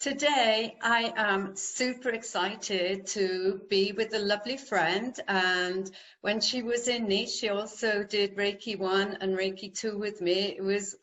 Today, I am super excited to be with a lovely friend. And when she was in Nice, she also did Reiki 1 and Reiki 2 with me. It was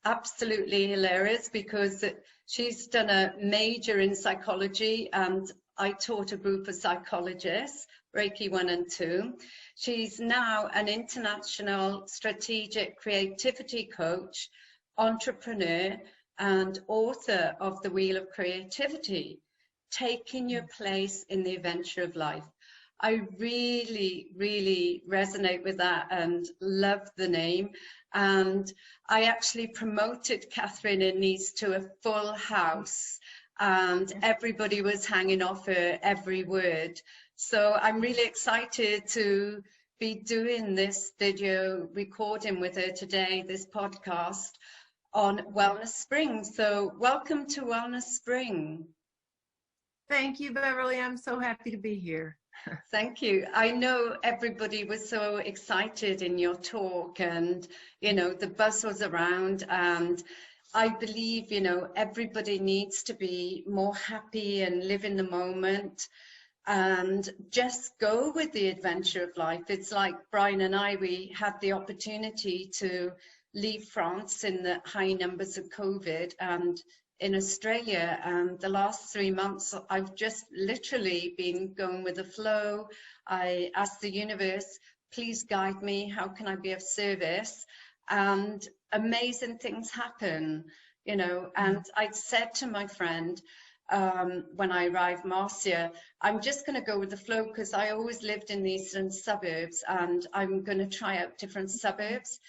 absolutely hilarious because she's done a major in psychology, and I taught a group of psychologists, Reiki 1 and 2. She's now an international strategic creativity coach, entrepreneur, and author of The Wheel of Creativity, Taking Your Place in the Adventure of Life. I really, really resonate with that and love the name. And I actually promoted Katherine in Nice to a full house, and everybody was hanging off her every word. So I'm really excited to be doing this video recording with her today, this podcast on Wellness Spring. So welcome to Wellness Spring. Thank you, Beverly. I'm so happy to be here. Thank you. I know everybody was so excited in your talk, and the buzz was around, and I believe everybody needs to be more happy and live in the moment and just go with the adventure of life. It's like Brian and I, we had the opportunity to leave France in the high numbers of COVID and in Australia, and the last 3 months I've just literally been going with the flow. I asked the universe, please guide me, how can I be of service? And amazing things happen, and I said to my friend, when I arrived, Marcia, I'm just going to go with the flow because I always lived in the eastern suburbs, and I'm going to try out different suburbs.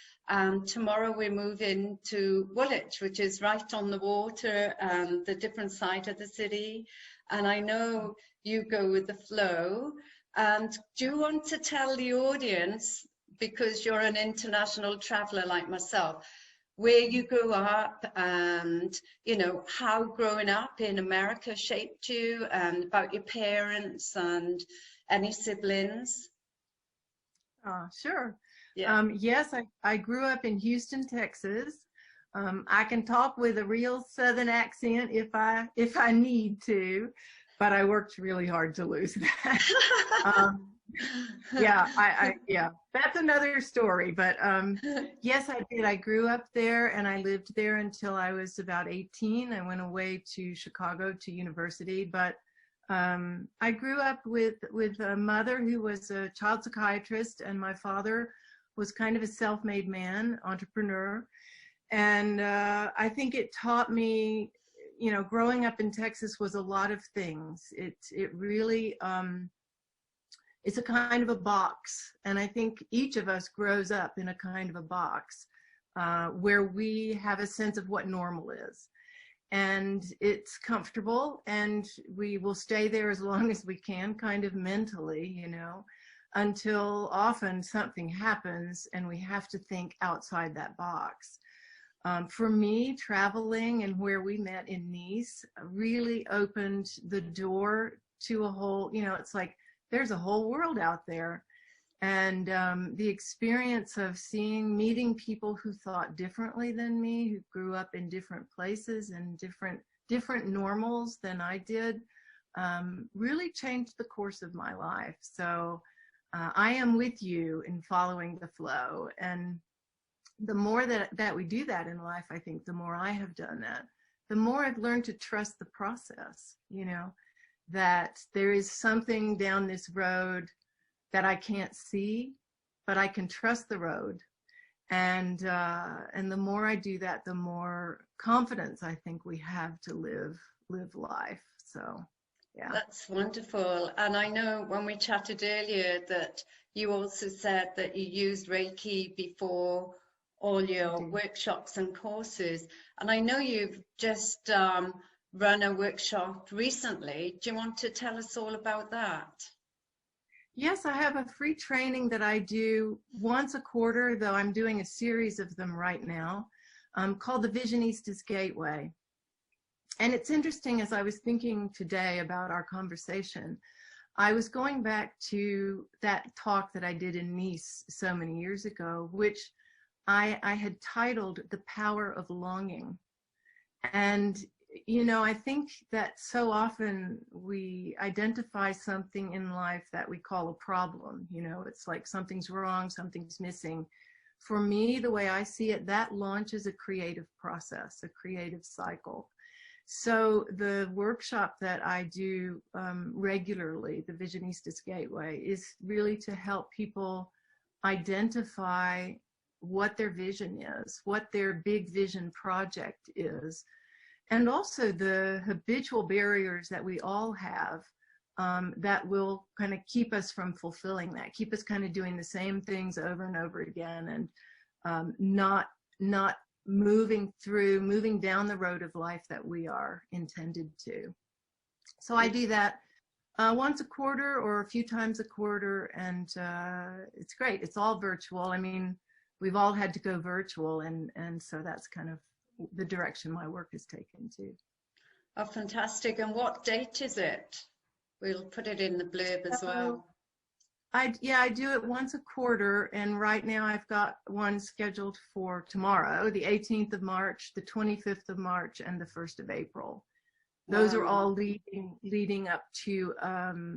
Tomorrow we're moving to Woolwich, which is right on the water and the different side of the city. And I know you go with the flow. And do you want to tell the audience, because you're an international traveler like myself, where you grew up and, how growing up in America shaped you, and about your parents and any siblings? Sure. Yeah. Yes, I grew up in Houston, Texas. I can talk with a real Southern accent if I need to, but I worked really hard to lose that. Yeah, that's another story. But yes, I did. I grew up there and I lived there until I was about 18. I went away to Chicago to university, but I grew up with a mother who was a child psychiatrist, and my father was kind of a self-made man, entrepreneur. And I think it taught me, growing up in Texas was a lot of things. It really, it's a kind of a box. And I think each of us grows up in a kind of a box where we have a sense of what normal is. And it's comfortable, and we will stay there as long as we can, kind of mentally, until often something happens and we have to think outside that box. For me, traveling and where we met in Nice really opened the door to a whole, it's like there's a whole world out there. And the experience of meeting people who thought differently than me, who grew up in different places and different normals than I did, really changed the course of my life. So I am with you in following the flow. And the more that we do that in life, I think the more I have done that, the more I've learned to trust the process, that there is something down this road that I can't see, but I can trust the road. And the more I do that, the more confidence I think we have to live life. So. Yeah. That's wonderful. And I know when we chatted earlier that you also said that you used Reiki before all your workshops and courses. And I know you've just run a workshop recently. Do you want to tell us all about that? Yes, I have a free training that I do once a quarter, though I'm doing a series of them right now, called the Visionistas Gateway. And it's interesting, as I was thinking today about our conversation, I was going back to that talk that I did in Nice so many years ago, which I had titled The Power of Longing. And you know, I think that so often we identify something in life that we call a problem. You know, it's like something's wrong, something's missing. For me, the way I see it, that launches a creative process, a creative cycle. So the workshop that I do regularly, the Visionistas Gateway, is really to help people identify what their vision is, what their big vision project is, and also the habitual barriers that we all have that will kind of keep us from fulfilling that, keep us kind of doing the same things over and over again, and not moving down the road of life that we are intended to. So I do that once a quarter or a few times a quarter, and it's great. It's all virtual. I mean, we've all had to go virtual, and so that's kind of the direction my work has taken to. Oh, fantastic. And what date is it? We'll put it in the blurb as well. I do it once a quarter, and right now I've got one scheduled for tomorrow, the 18th of March, the 25th of March, and the 1st of April. Those are all leading up to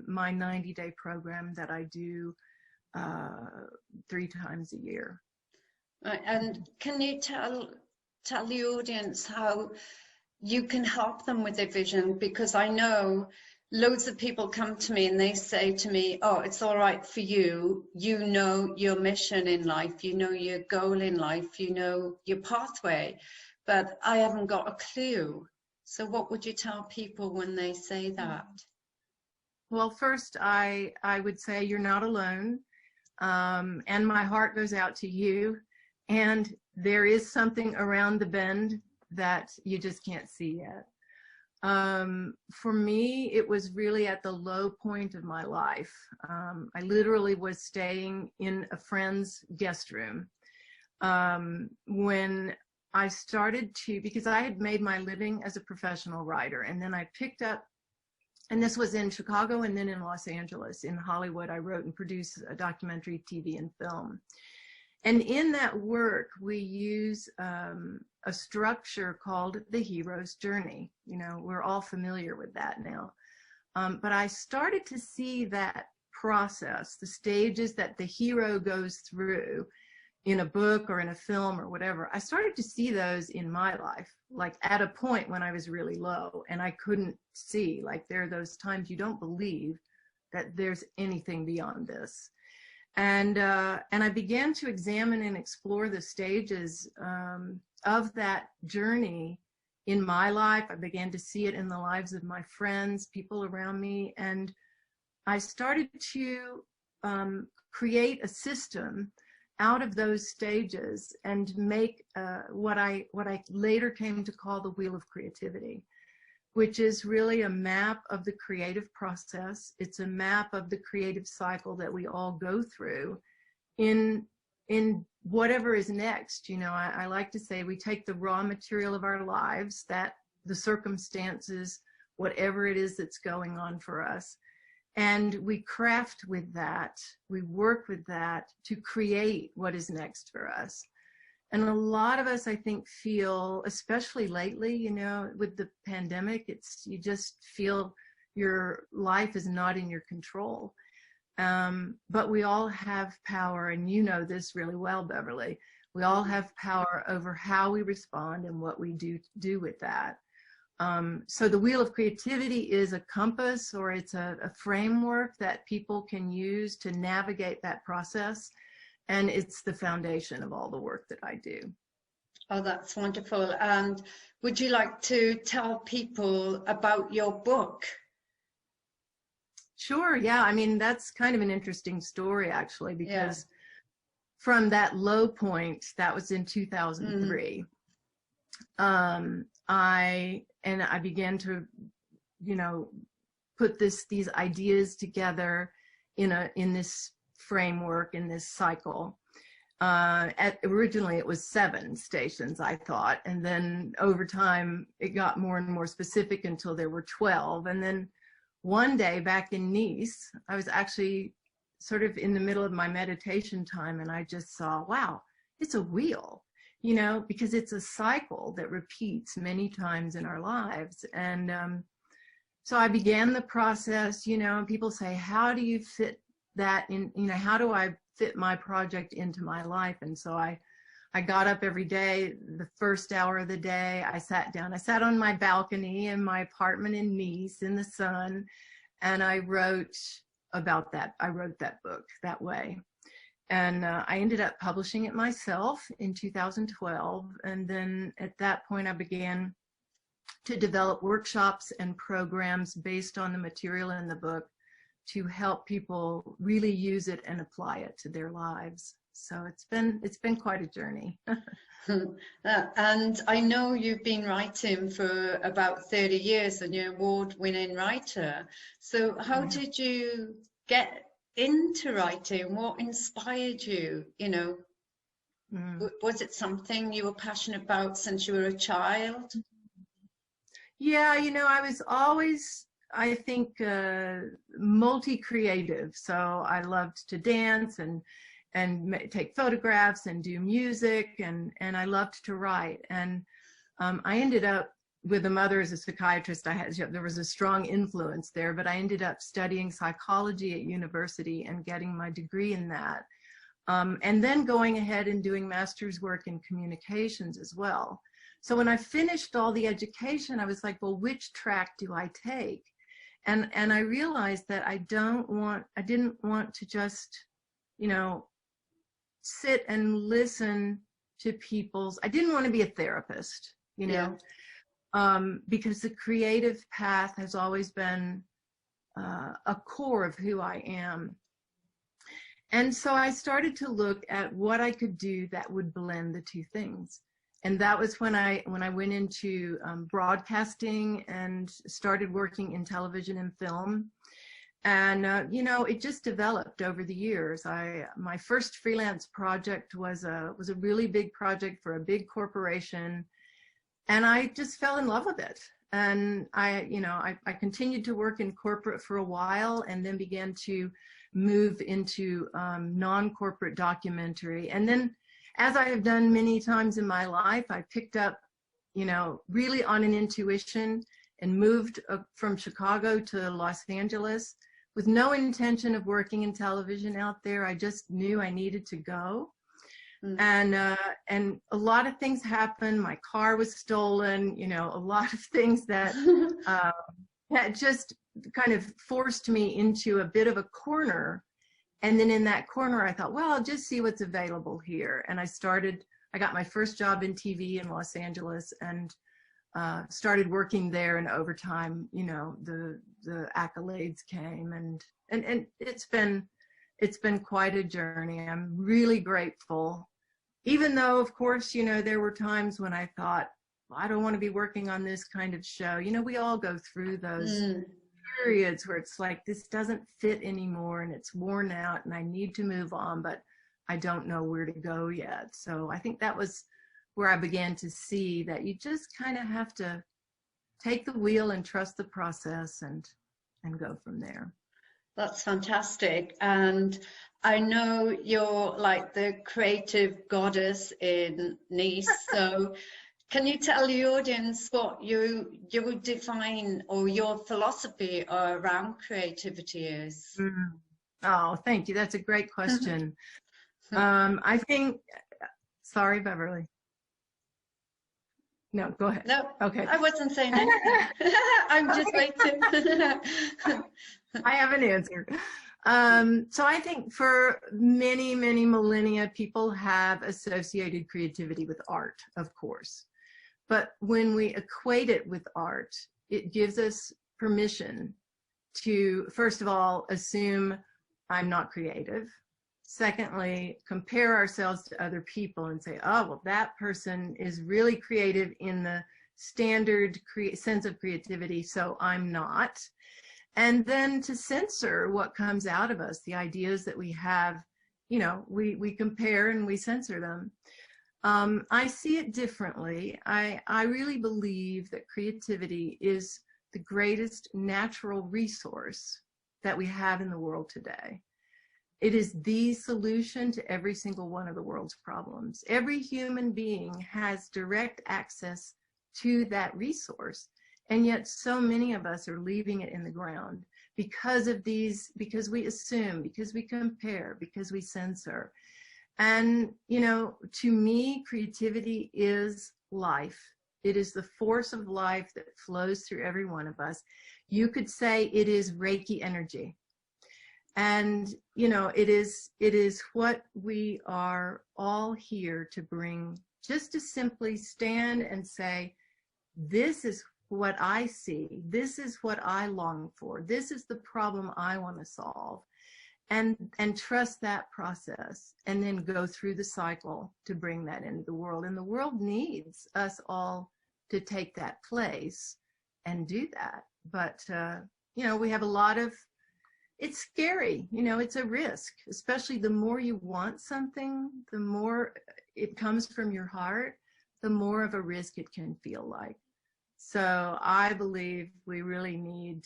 my 90-day program that I do 3 times a year. Right. And can you tell the audience how you can help them with their vision? Because I know loads of people come to me and they say to me, oh, it's all right for you. You know your mission in life, you know your goal in life, you know your pathway, but I haven't got a clue. So what would you tell people when they say that? Well, first, I would say you're not alone, and my heart goes out to you. And there is something around the bend that you just can't see yet. For me, it was really at the low point of my life. I literally was staying in a friend's guest room when I started to, because I had made my living as a professional writer, and then I picked up, and this was in Chicago and then in Los Angeles. In Hollywood, I wrote and produced a documentary, TV, and film. And in that work, we use a structure called the hero's journey. You know, we're all familiar with that now. But I started to see that process, the stages that the hero goes through in a book or in a film or whatever. I started to see those in my life, like at a point when I was really low and I couldn't see, like there are those times you don't believe that there's anything beyond this. And I began to examine and explore the stages of that journey in my life. I began to see it in the lives of my friends, people around me, and I started to create a system out of those stages and make what I later came to call the Wheel of Creativity, which is really a map of the creative process. It's a map of the creative cycle that we all go through in whatever is next. You know, I like to say we take the raw material of our lives, that the circumstances, whatever it is that's going on for us, and we craft with that, we work with that to create what is next for us. And a lot of us, I think, feel, especially lately, you know, with the pandemic, you just feel your life is not in your control. But we all have power, and you know this really well, Beverly. We all have power over how we respond and what we do with that. So the Wheel of Creativity is a compass, or it's a framework that people can use to navigate that process. And it's the foundation of all the work that I do. Oh, that's wonderful. And would you like to tell people about your book? Sure, yeah. I mean, that's kind of an interesting story, actually, because from that low point, that was in 2003, I began to, you know, put these ideas together in this framework, in this cycle. Originally it was 7 stations, I thought, and then over time it got more and more specific until there were 12. And then one day back in Nice, I was actually sort of in the middle of my meditation time, and I just saw, wow, it's a wheel. you know, because it's a cycle that repeats many times in our lives. And so I began the process, you know, and people say, how do you fit that in, you know, how do I fit my project into my life? And so I got up every day, the first hour of the day, I sat down. I sat on my balcony in my apartment in Nice in the sun, and I wrote about that. I wrote that book that way. And I ended up publishing it myself in 2012. And then at that point, I began to develop workshops and programs based on the material in the book to help people really use it and apply it to their lives. So it's been quite a journey. And I know you've been writing for about 30 years and you're an award-winning writer. So how did you get into writing? What inspired you? You know, was it something you were passionate about since you were a child? Yeah, you know, I was always, I think, multi-creative. So I loved to dance and take photographs and do music, and I loved to write. And I ended up with a mother as a psychiatrist. There was a strong influence there, but I ended up studying psychology at university and getting my degree in that. And then going ahead and doing master's work in communications as well. So when I finished all the education, I was like, well, which track do I take? And I realized that I didn't want to just, you know, sit and listen to I didn't want to be a therapist, you know, because the creative path has always been a core of who I am. And so I started to look at what I could do that would blend the two things. And that was when I went into broadcasting and started working in television and film. And, you know, it just developed over the years. My first freelance project was a really big project for a big corporation. And I just fell in love with it. And I continued to work in corporate for a while and then began to move into non-corporate documentary. And then, as I have done many times in my life, I picked up, you know, really on an intuition and moved from Chicago to Los Angeles with no intention of working in television out there. I just knew I needed to go. And a lot of things happened. My car was stolen, you know, a lot of things that just kind of forced me into a bit of a corner. And then in that corner, I thought, well, I'll just see what's available here. And I got my first job in TV in Los Angeles and started working there. And over time, you know, the accolades came, and it's been quite a journey. I'm really grateful, even though, of course, you know, there were times when I thought, well, I don't want to be working on this kind of show. You know, we all go through those periods where it's like, this doesn't fit anymore and it's worn out and I need to move on, but I don't know where to go yet. So I think that was where I began to see that you just kind of have to take the wheel and trust the process and go from there. That's fantastic. And I know you're like the creative goddess in Nice. So can you tell the audience what you would define, or your philosophy around creativity is? Oh, thank you. That's a great question. I think, sorry, Beverly. No, go ahead. No, okay. I wasn't saying anything. I'm just waiting. I have an answer. So I think for many, many millennia, people have associated creativity with art, of course. But when we equate it with art, it gives us permission to, first of all, assume I'm not creative. Secondly, compare ourselves to other people and say, oh, well, that person is really creative in the standard sense of creativity, so I'm not. And then to censor what comes out of us, the ideas that we have, you know, we compare and we censor them. I see it differently. I really believe that creativity is the greatest natural resource that we have in the world today. It is the solution to every single one of the world's problems. Every human being has direct access to that resource. And yet so many of us are leaving it in the ground because of these, because we assume, because we compare, because we censor. And, you know, to me, creativity is life. It is the force of life that flows through every one of us. You could say it is Reiki energy. And, you know, it is what we are all here to bring, just to simply stand and say, this is what I see. This is what I long for. This is the problem I want to solve. And trust that process, and then go through the cycle to bring that into the world. And the world needs us all to take that place and do that. But, you know, we have a lot of, it's scary, you know, it's a risk, especially the more you want something, the more it comes from your heart, the more of a risk it can feel like. So I believe we really need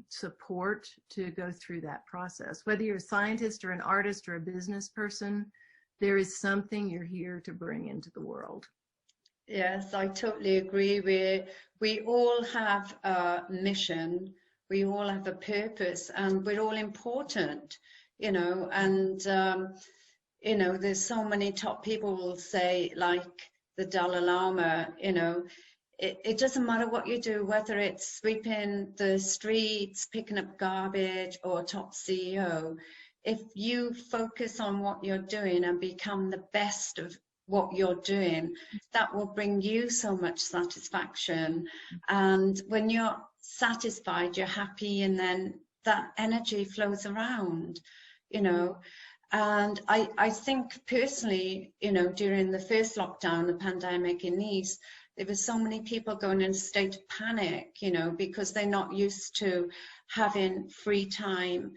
support to go through that process. Whether you're a scientist or an artist or a business person, there is something you're here to bring into the world. Yes, I totally agree. We all have a mission. We all have a purpose, and we're all important, you know, and, you know, there's so many top people will say, like the Dalai Lama, you know, it doesn't matter what you do, whether it's sweeping the streets, picking up garbage, or top CEO. If you focus on what you're doing and become the best of what you're doing, that will bring you so much satisfaction. And when you're satisfied, you're happy, and then that energy flows around, you know. And I think personally, you know, during the first lockdown, the pandemic in Nice, there were so many people going in a state of panic, you know, because they're not used to having free time.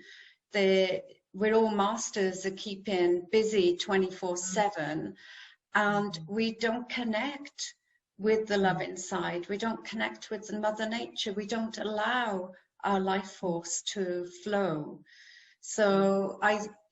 We're all masters of keeping busy 24/7, and we don't connect with the love inside. We don't connect with Mother Nature. We don't allow our life force to flow. So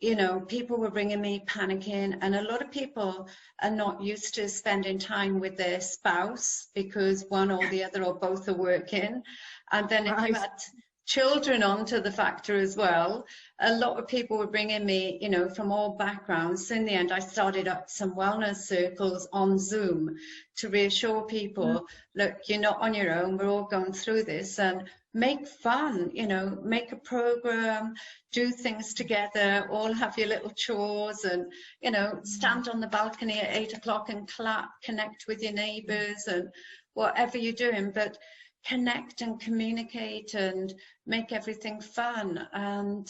you know, people were bringing me panicking, and a lot of people are not used to spending time with their spouse because one or the other or both are working. And then if you add children onto the factor as well, a lot of people were bringing me, you know, from all backgrounds. So in the end, I started up some wellness circles on Zoom to reassure people, look, you're not on your own. We're all going through this, and make fun, you know, make a program, do things together, all have your little chores, and, you know, stand on the balcony at 8 o'clock and clap, connect with your neighbors, and whatever you're doing, but connect and communicate and make everything fun. And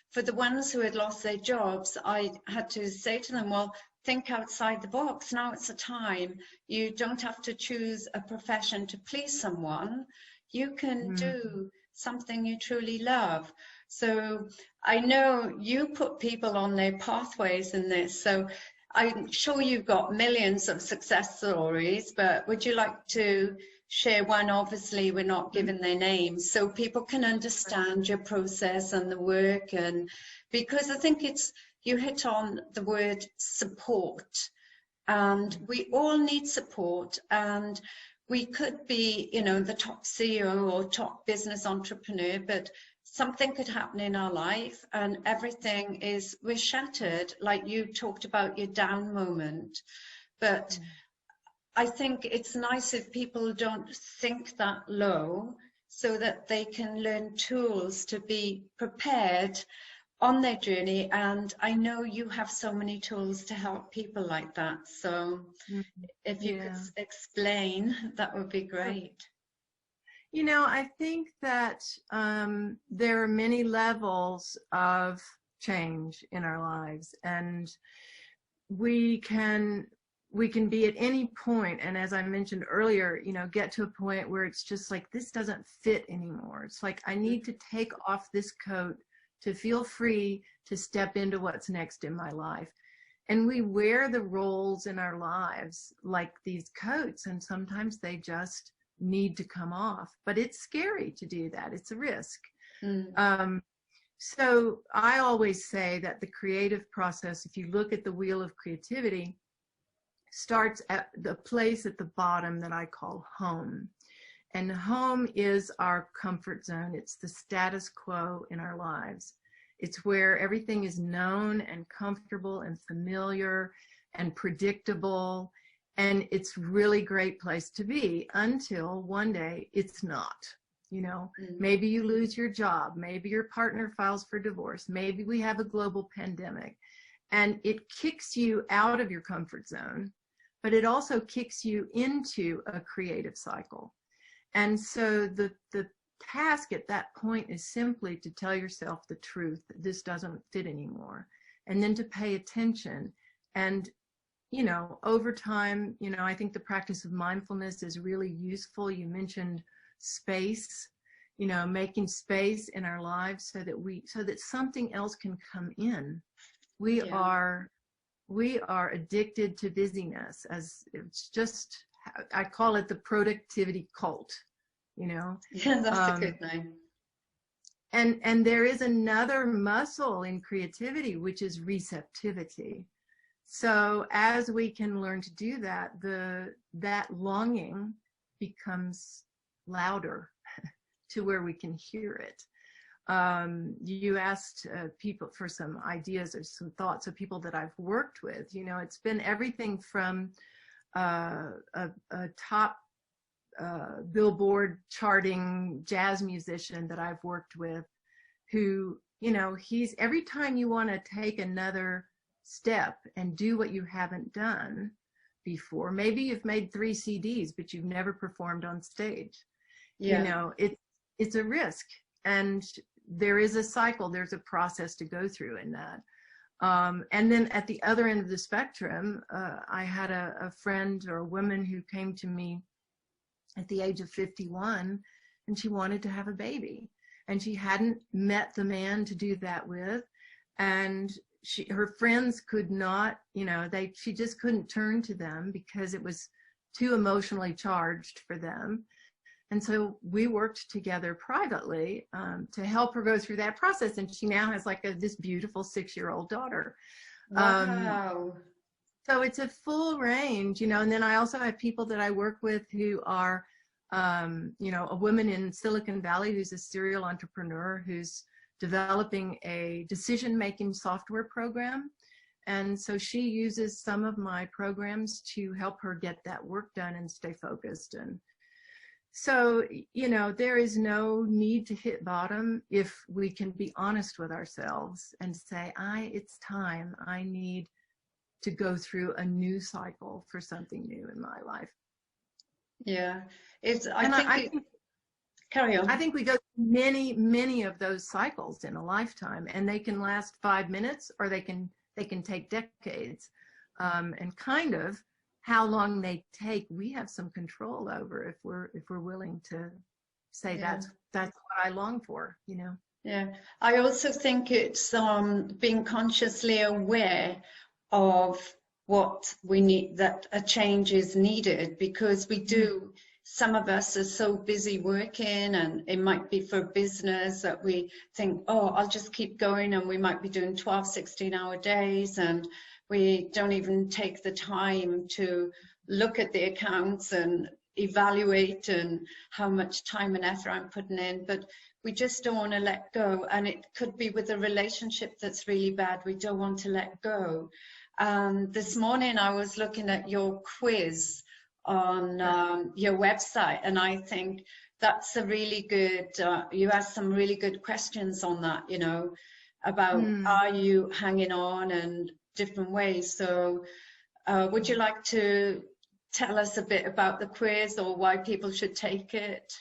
for the ones who had lost their jobs, I had to say to them, well, think outside the box. Now it's a time. You don't have to choose a profession to please someone. You can do something you truly love. So I know you put people on their pathways in this. So I'm sure you've got millions of success stories, but would you like to share one? Obviously, we're not giving their names, so people can understand your process and the work. And because I think you hit on the word support, and we all need support. And we could be, you know, the top CEO or top business entrepreneur, but something could happen in our life and we're shattered, like you talked about your down moment. But I think it's nice if people don't think that low, so that they can learn tools to be prepared on their journey. And I know you have so many tools to help people like that. So if you could explain, that would be great. You know, I think that there are many levels of change in our lives, and we can be at any point, and as I mentioned earlier, you know, get to a point where it's just like, this doesn't fit anymore. It's like, I need to take off this coat to feel free to step into what's next in my life. And we wear the roles in our lives like these coats, and sometimes they just need to come off. But it's scary to do that. It's a risk. So I always say that the creative process, if you look at the wheel of creativity, starts at the place at the bottom that I call home. And home is our comfort zone. It's the status quo in our lives. It's where everything is known and comfortable and familiar and predictable. And it's really great place to be until one day it's not. You know, maybe you lose your job. Maybe your partner files for divorce. Maybe we have a global pandemic. And it kicks you out of your comfort zone, but it also kicks you into a creative cycle. And so the task at that point is simply to tell yourself the truth, that this doesn't fit anymore, and then to pay attention. And, you know, over time, you know, I think the practice of mindfulness is really useful. You mentioned space, you know, making space in our lives so that something else can come in. We are addicted to busyness, as it's just, I call it the productivity cult, you know. Yeah, that's a good name. And there is another muscle in creativity, which is receptivity. So as we can learn to do that, that longing becomes louder to where we can hear it. You asked people for some ideas or some thoughts of people that I've worked with. You know, it's been everything from a top Billboard charting jazz musician that I've worked with, who, you know, he's, every time you want to take another step and do what you haven't done before, maybe you've made 3 CDs, but you've never performed on stage. You know, it's a risk. And there is a cycle, there's a process to go through in that. And then at the other end of the spectrum, I had a friend or a woman who came to me at the age of 51, and she wanted to have a baby. And she hadn't met the man to do that with. And her friends could not, you know, she just couldn't turn to them because it was too emotionally charged for them. And so we worked together privately to help her go through that process. And she now has like this beautiful 6-year-old daughter. Wow. So it's a full range, you know. And then I also have people that I work with who are, you know, a woman in Silicon Valley who's a serial entrepreneur who's developing a decision-making software program. And so she uses some of my programs to help her get that work done and stay focused. And so, you know, there is no need to hit bottom if we can be honest with ourselves and say, it's time. I need to go through a new cycle for something new in my life. Yeah. I think carry on. I think we go through many of those cycles in a lifetime, and they can last 5 minutes or they can take decades. And kind of how long they take, we have some control over if we're willing to say that's what I long for, you know. Yeah, I also think it's being consciously aware of what we need, that a change is needed, because we do, some of us are so busy working, and it might be for business that we think, oh, I'll just keep going, and we might be doing 12, 16-hour days, and we don't even take the time to look at the accounts and evaluate and how much time and effort I'm putting in, but we just don't want to let go. And it could be with a relationship that's really bad, we don't want to let go. This morning I was looking at your quiz on your website, and I think that's a really good, you asked some really good questions on that, you know, about are you hanging on and different ways. So would you like to tell us a bit about the quiz or why people should take it?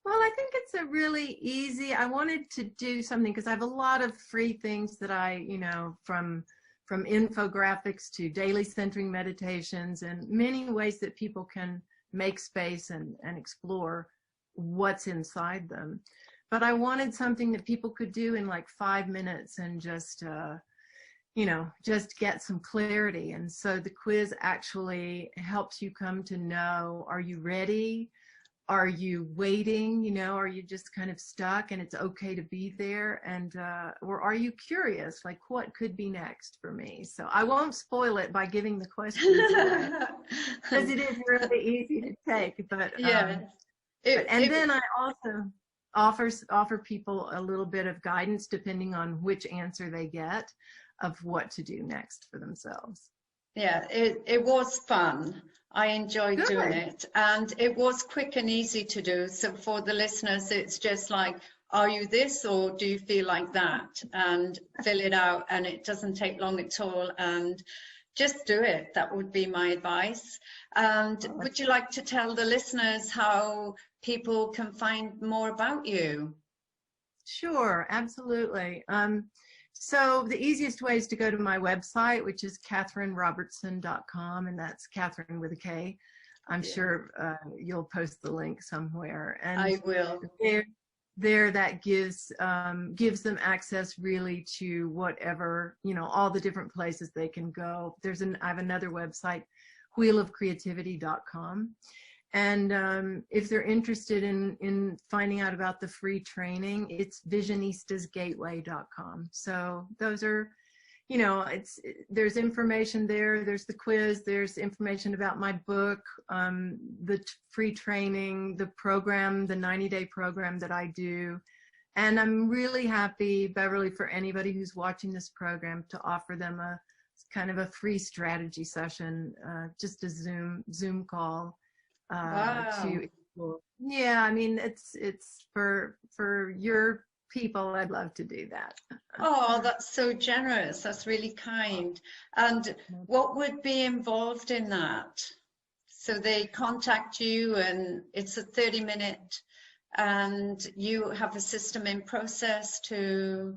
Well, I think it's a really easy, I wanted to do something because I have a lot of free things that I, you know, from infographics to daily centering meditations and many ways that people can make space and explore what's inside them. But I wanted something that people could do in like 5 minutes and just, you know, just get some clarity. And so the quiz actually helps you come to know, are you ready? are you waiting? You know, are you just kind of stuck and it's okay to be there? And or are you curious, like what could be next for me? So I won't spoil it by giving the questions away because it is really easy to take. But Yes. then I also offer people a little bit of guidance depending on which answer they get of what to do next for themselves. Yeah, it was fun. I enjoyed doing Good. it, and it was quick and easy to do. So for the listeners, it's just like, are you this or do you feel like that? And fill it out, and it doesn't take long at all. And just do it. That would be my advice. And would you like to tell the listeners how people can find more about you? Sure, absolutely. So the easiest way is to go to my website, which is katherinerobertson.com, and that's Katherine with a K. I'm sure you'll post the link somewhere. And I will. There that gives them access really to whatever, you know, all the different places they can go. I have another website, wheelofcreativity.com. And if they're interested in finding out about the free training, it's visionistasgateway.com. So those are, you know, there's information there. There's the quiz. There's information about my book, the free training, the program, the 90-day program that I do. And I'm really happy, Beverly, for anybody who's watching this program to offer them a kind of a free strategy session, just a Zoom call. Wow. To explore. Yeah, I mean, it's for your people. I'd love to do that. Oh, that's so generous. That's really kind. And what would be involved in that? So they contact you and it's a 30-minute and you have a system in process to...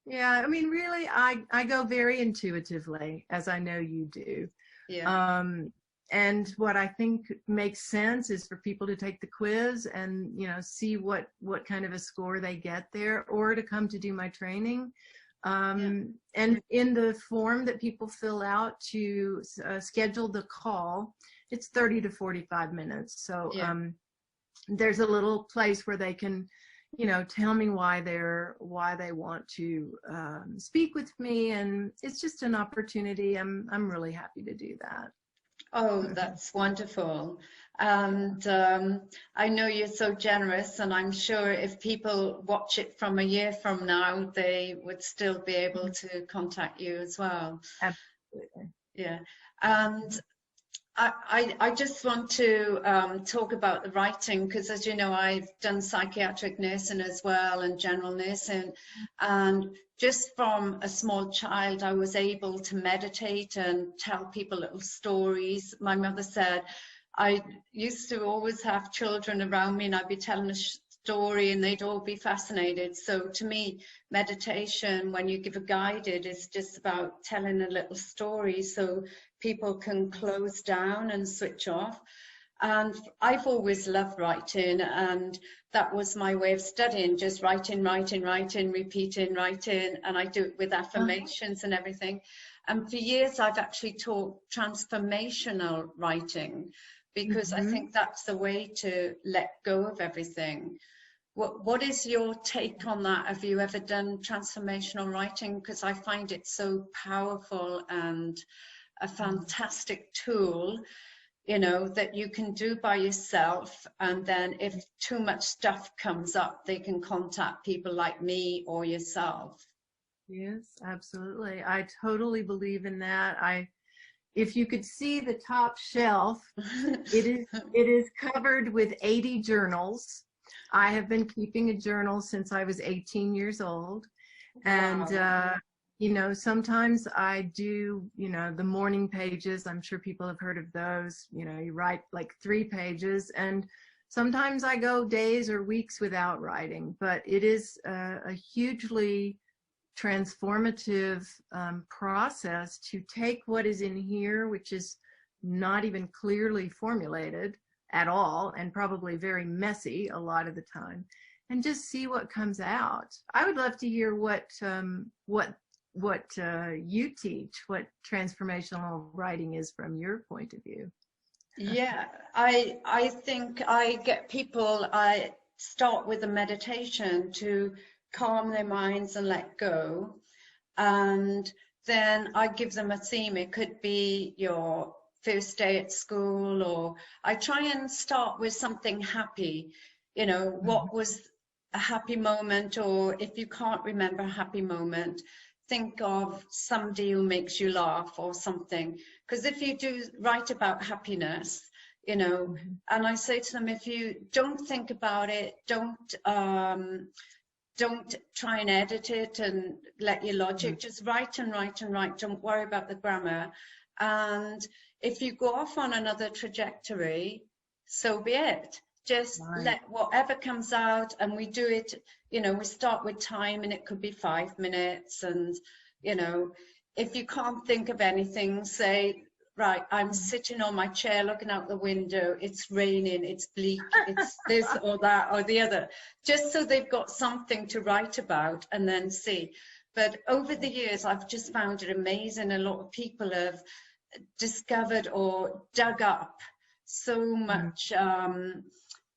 Yeah, I mean, really, I go very intuitively, as I know you do. Yeah. And what I think makes sense is for people to take the quiz and, you know, see what kind of a score they get there, or to come to do my training. And in the form that people fill out to schedule the call, it's 30 to 45 minutes. So there's a little place where they can, you know, tell me why they want to speak with me, and it's just an opportunity. I'm really happy to do that. Oh, that's wonderful. And I know you're so generous, and I'm sure if people watch it from a year from now, they would still be able to contact you as well. Absolutely. Yeah. And I just want to talk about the writing, because as you know, I've done psychiatric nursing as well and general nursing, and just from a small child I was able to meditate and tell people little stories. My mother said I used to always have children around me and I'd be telling a story and they'd all be fascinated. So to me, meditation, when you give a guided, is just about telling a little story so people can close down and switch off. And I've always loved writing, and that was my way of studying, just writing, repeating, writing, and I do it with affirmations and everything. And for years I've actually taught transformational writing, because I think that's the way to let go of everything. What is your take on that? Have you ever done transformational writing? Because I find it so powerful and a fantastic tool, you know, that you can do by yourself. And then if too much stuff comes up, they can contact people like me or yourself. Yes, absolutely. I totally believe in that. If you could see the top shelf, it is covered with 80 journals. I have been keeping a journal since I was 18 years old. And, Wow. you know, sometimes I do, you know, the morning pages. I'm sure people have heard of those. You know, you write like 3 pages, and sometimes I go days or weeks without writing, but it is a hugely transformative process to take what is in here, which is not even clearly formulated at all, and probably very messy a lot of the time, and just see what comes out. I would love to hear what you teach, what transformational writing is from your point of view. Yeah, I think I get people, I start with a meditation to calm their minds and let go. And then I give them a theme. It could be your first day at school, or I try and start with something happy. You know, Mhm. what was a happy moment, or if you can't remember a happy moment, think of somebody who makes you laugh or something. Because if you do write about happiness, you know, Mhm. and I say to them, if you don't think about it, don't try and edit it and let your Mhm. logic, just write and write and write. Don't worry about the grammar. And if you go off on another trajectory, so be it. Just Right. let whatever comes out, and we do it, you know, we start with time, and it could be 5 minutes. And, you know, if you can't think of anything, say, right, I'm Mhm. sitting on my chair looking out the window, it's raining, it's bleak, it's this or that or the other, just so they've got something to write about and then see. But over the years, I've just found it amazing. A lot of people have discovered or dug up so Mhm. much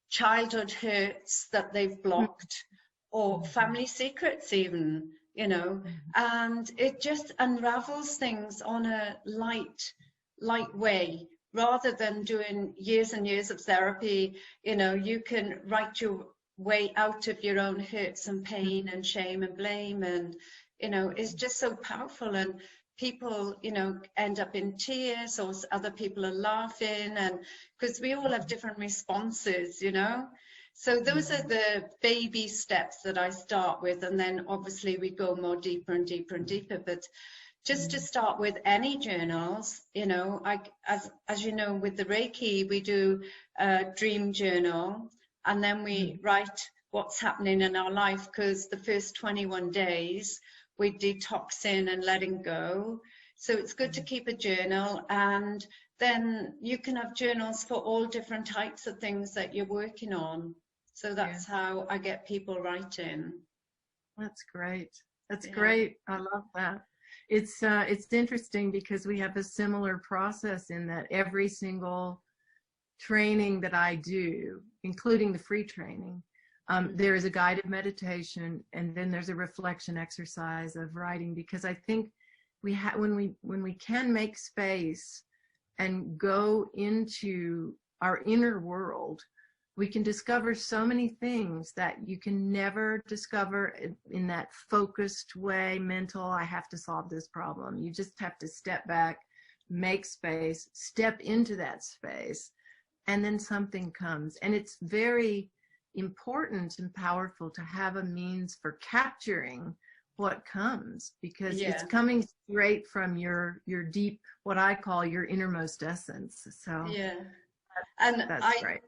childhood hurts that they've Mhm. blocked, or Mhm. family secrets even, you know, and it just unravels things on a light way. Rather than doing years and years of therapy, you know, you can write your way out of your own hurts and pain and shame and blame, and you know, it's just so powerful. And people, you know, end up in tears, or other people are laughing, and because we all have different responses, you know. So those are Mhm. the baby steps that I start with, and then obviously we go more deeper and deeper and deeper. But just to Mhm. start with, any journals, you know, as you know, with the Reiki, we do a dream journal, and then we Mhm. write what's happening in our life, because the first 21 days we detoxing and letting go. So it's good to keep a journal, and then you can have journals for all different types of things that you're working on. So Yeah, that's how I get people writing. that's great. That's Yeah. great. I love that. It's interesting because we have a similar process in that every single training that I do, including the free training, Mm. there is a guided meditation, and then there's a reflection exercise of writing. Because I think when we can make space and go into our inner world, we can discover so many things that you can never discover in that focused way, mental, I have to solve this problem. You just have to step back, make space, step into that space, and then something comes. And it's very important and powerful to have a means for capturing what comes, because it's Yeah. coming straight from your deep, what I call your innermost essence. So Yeah. And that's I, great.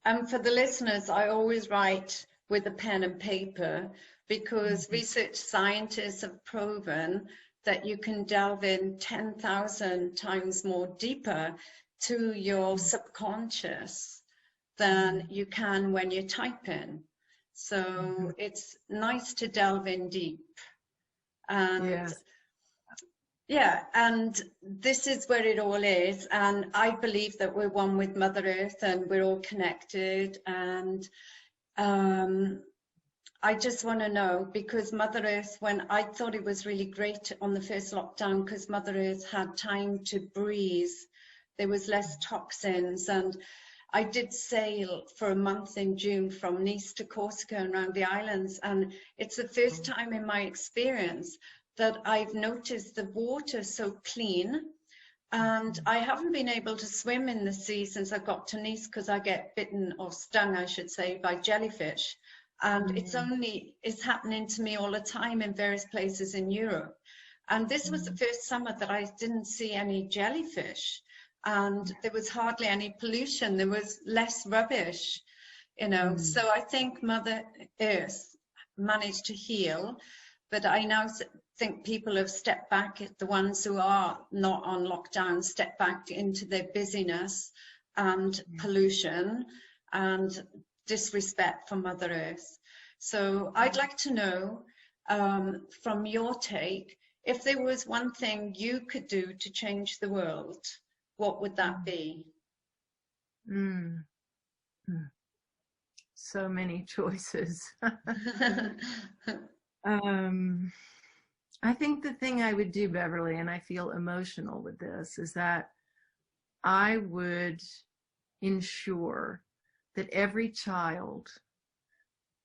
and for the listeners, I always write with a pen and paper, because Mhm. research scientists have proven that you can delve in 10,000 times more deeper to your subconscious than Mhm. you can when you're typing. So Mhm. it's nice to delve in deep. And Yes. yeah, and this is where it all is. And I believe that we're one with Mother Earth, and we're all connected. And um, I just want to know, because Mother Earth, when I thought it was really great on the first lockdown, because Mother Earth had time to breathe, there was less toxins. And I did sail for a month in June from Nice to Corsica and around the islands. And it's the first time in my experience that I've noticed the water so clean. And I haven't been able to swim in the sea since I got to Nice, because I get bitten, or stung, I should say, by jellyfish. And Mhm. it's happening to me all the time in various places in Europe. And this was the Mhm. first summer that I didn't see any jellyfish, and there was hardly any pollution. There was less rubbish, you know. Mhm. So I think Mother Earth managed to heal, but I now think people have stepped back, the ones who are not on lockdown, step back into their busyness and pollution and disrespect for Mother Earth. So I'd like to know, from your take, if there was one thing you could do to change the world, what would that Mhm. be? Mm. Mm. So many choices. I think the thing I would do, Beverly, and I feel emotional with this, is that I would ensure that every child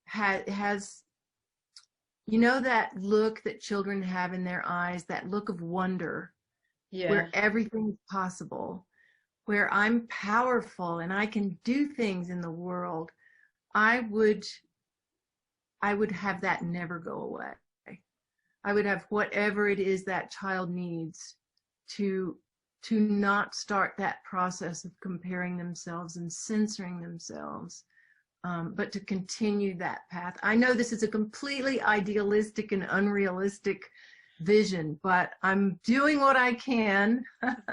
has, you know, that look that children have in their eyes, that look of wonder, Yeah. where everything's possible, where I'm powerful and I can do things in the world. I would have that never go away. I would have whatever it is that child needs to not start that process of comparing themselves and censoring themselves, but to continue that path. I know this is a completely idealistic and unrealistic vision, but I'm doing what I can.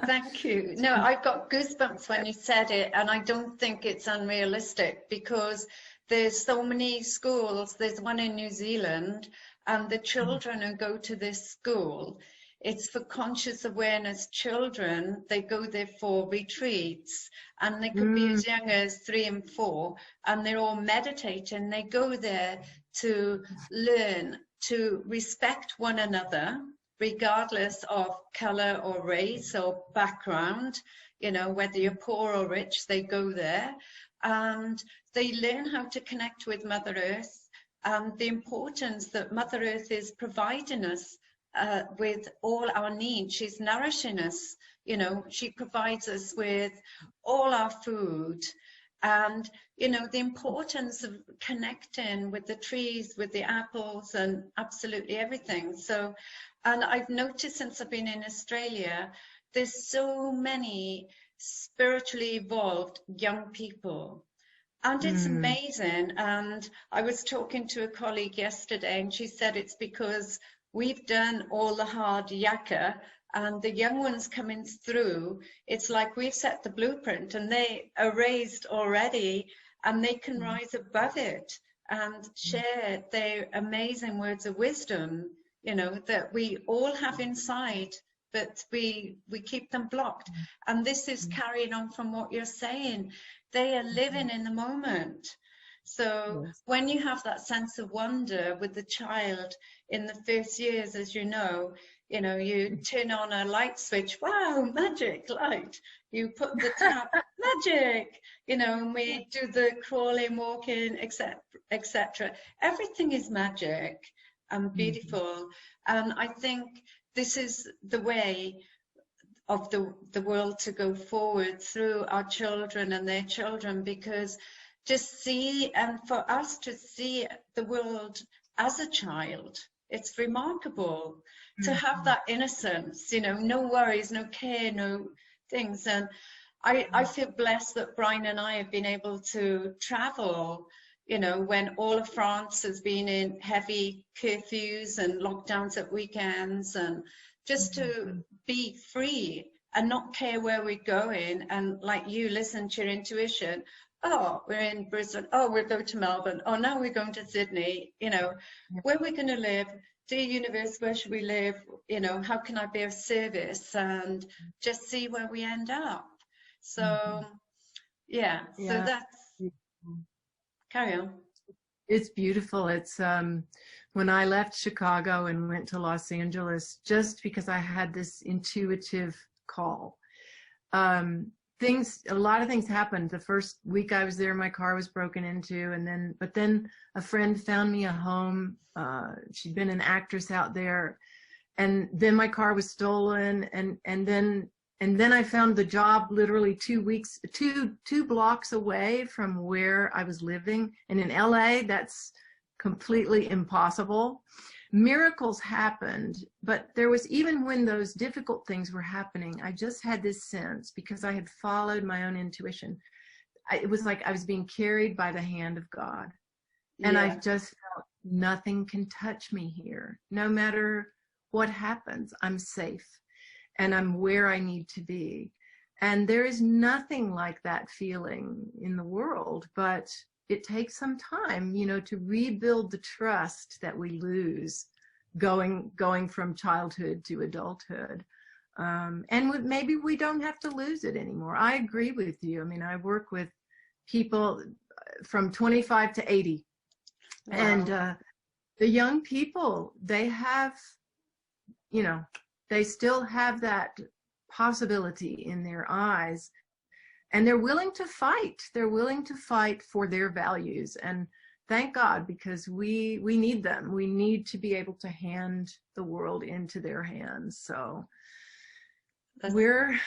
Thank you. No, I've got goosebumps when you said it, and I don't think it's unrealistic because there's so many schools. There's one in New Zealand, and the children who go to this school, it's for conscious awareness children. They go there for retreats, and they could be as young as 3 and 4, and they're all meditating. They go there to learn to respect one another, regardless of color or race or background, you know, whether you're poor or rich, they go there and they learn how to connect with Mother Earth and the importance that Mother Earth is providing us with all our needs. She's nourishing us, you know, she provides us with all our food. And, you know, the importance of connecting with the trees, with the apples and absolutely everything. So, and I've noticed since I've been in Australia, there's so many spiritually evolved young people. And it's amazing. And I was talking to a colleague yesterday and she said it's because we've done all the hard yakka and the young ones coming through, it's like we've set the blueprint and they are raised already and they can rise above it and share their amazing words of wisdom, you know, that we all have inside, but we keep them blocked. And this is carrying on from what you're saying. They are living in the moment. So when you have that sense of wonder with the child in the first years, as you know, you turn on a light switch, wow, magic light. You put the tap, magic, and we do the crawling, walking, etc. Everything is magic and beautiful. And I think this is the way of the world to go forward through our children and their children, because just see, and for us to see the world as a child, it's remarkable to have that innocence, no worries, no care, no things. And I feel blessed that Brian and I have been able to travel, when all of France has been in heavy curfews and lockdowns at weekends, and just to be free and not care where we're going, and like you, listen to your intuition. Oh, we're in Brisbane. Oh, we'll go to Melbourne. Oh, now we're going to Sydney. Where are we going to live? Dear universe, where should we live? How can I be of service? And just see where we end up. So, yeah. So that's, carry on. It's beautiful. It's when I left Chicago and went to Los Angeles, just because I had this intuitive call. A lot of things happened. The first week I was there, my car was broken into, but then a friend found me a home. She'd been an actress out there, and then my car was stolen, and then I found the job literally 2 blocks away from where I was living. And in LA, that's completely impossible. Miracles happened, but there was, even when those difficult things were happening, I just had this sense, because I had followed my own intuition. It was like I was being carried by the hand of God. And I just felt nothing can touch me here. No matter what happens, I'm safe and I'm where I need to be. And there is nothing like that feeling in the world, but it takes some time, to rebuild the trust that we lose going from childhood to adulthood. And maybe we don't have to lose it anymore. I agree with you. I mean, I work with people from 25 to 80. Wow. And the young people, they have, you know, they still have that possibility in their eyes, and they're willing to fight. They're willing to fight for their values. And thank God, because we need them. We need to be able to hand the world into their hands. So we're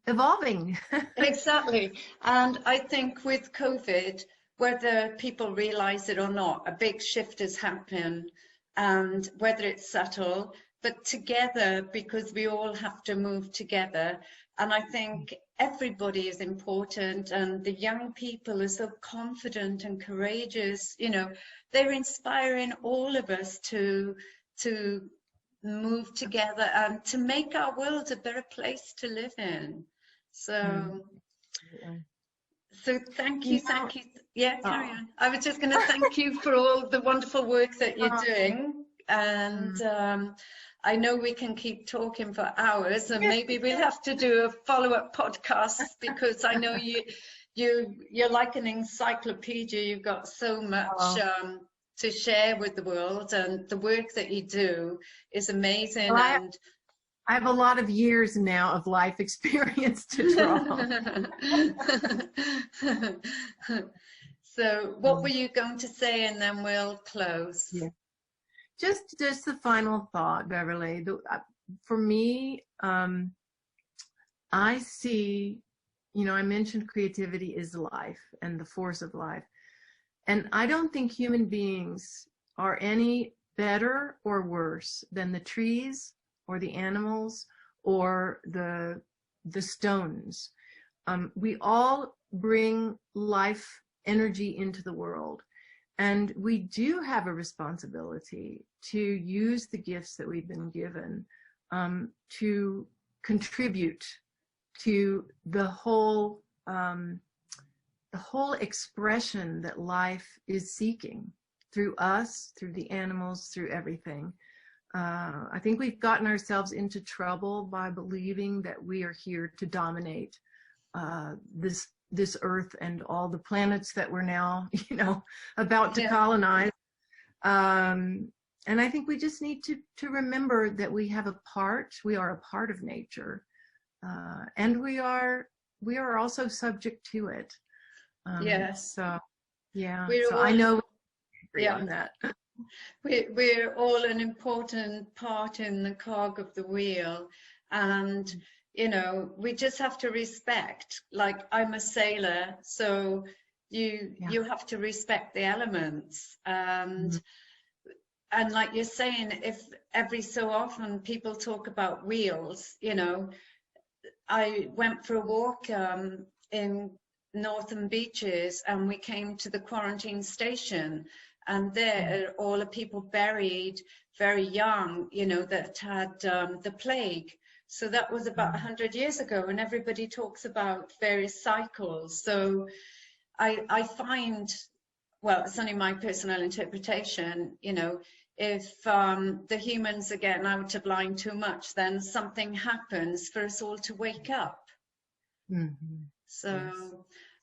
evolving. Exactly. And I think with COVID, whether people realize it or not, a big shift has happened, and whether it's subtle, but together, because we all have to move together. And I think everybody is important, and the young people are so confident and courageous. You know, they're inspiring all of us to move together and to make our world a better place to live in. So, so thank you. Yeah, carry on. I was just going to thank you for all the wonderful work that you're doing. And I know we can keep talking for hours, and maybe we'll have to do a follow-up podcast, because I know you're like an encyclopedia. You've got so much to share with the world, and the work that you do is amazing. Well, I have a lot of years now of life experience to draw. So what were you going to say, and then we'll close? Yeah. Just the final thought, Beverly. For me, I see, you know, I mentioned creativity is life and the force of life. And I don't think human beings are any better or worse than the trees or the animals or the stones. We all bring life energy into the world. And we do have a responsibility to use the gifts that we've been given to contribute to the whole expression that life is seeking through us, through the animals, through everything. I think we've gotten ourselves into trouble by believing that we are here to dominate this earth and all the planets that we're now, you know, about to colonize. And I think we just need to remember that we have a part, we are a part of nature, and we are also subject to it. Yes. So, yeah, so I know we agree on that. We're all an important part in the cog of the wheel, and you know, we just have to respect. Like, I'm a sailor, so you have to respect the elements, and like you're saying, if every so often people talk about wheels, you know, I went for a walk in Northern Beaches, and we came to the quarantine station, and there are all the people buried very young, you know, that had the plague. So that was about 100 years ago, and everybody talks about various cycles. So I find, well, it's only my personal interpretation, you know, if the humans are getting out of line too much, then something happens for us all to wake up. So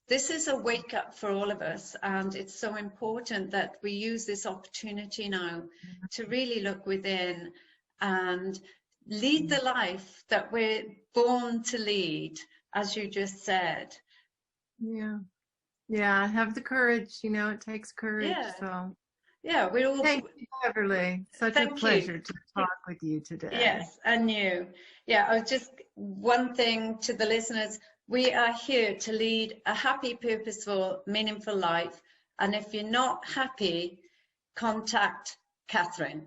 this is a wake up for all of us, and it's so important that we use this opportunity now to really look within and lead the life that we're born to lead, as you just said. Yeah, have the courage, you know, it takes courage. So we're all. Thank you, Beverly. Such a pleasure to talk with you today. Yes, and you. Yeah, I was just one thing to the listeners. We are here to lead a happy, purposeful, meaningful life. And if you're not happy, contact Katherine.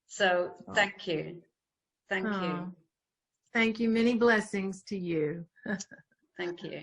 So thank you. Thank you. Thank you. Many blessings to you. Thank you.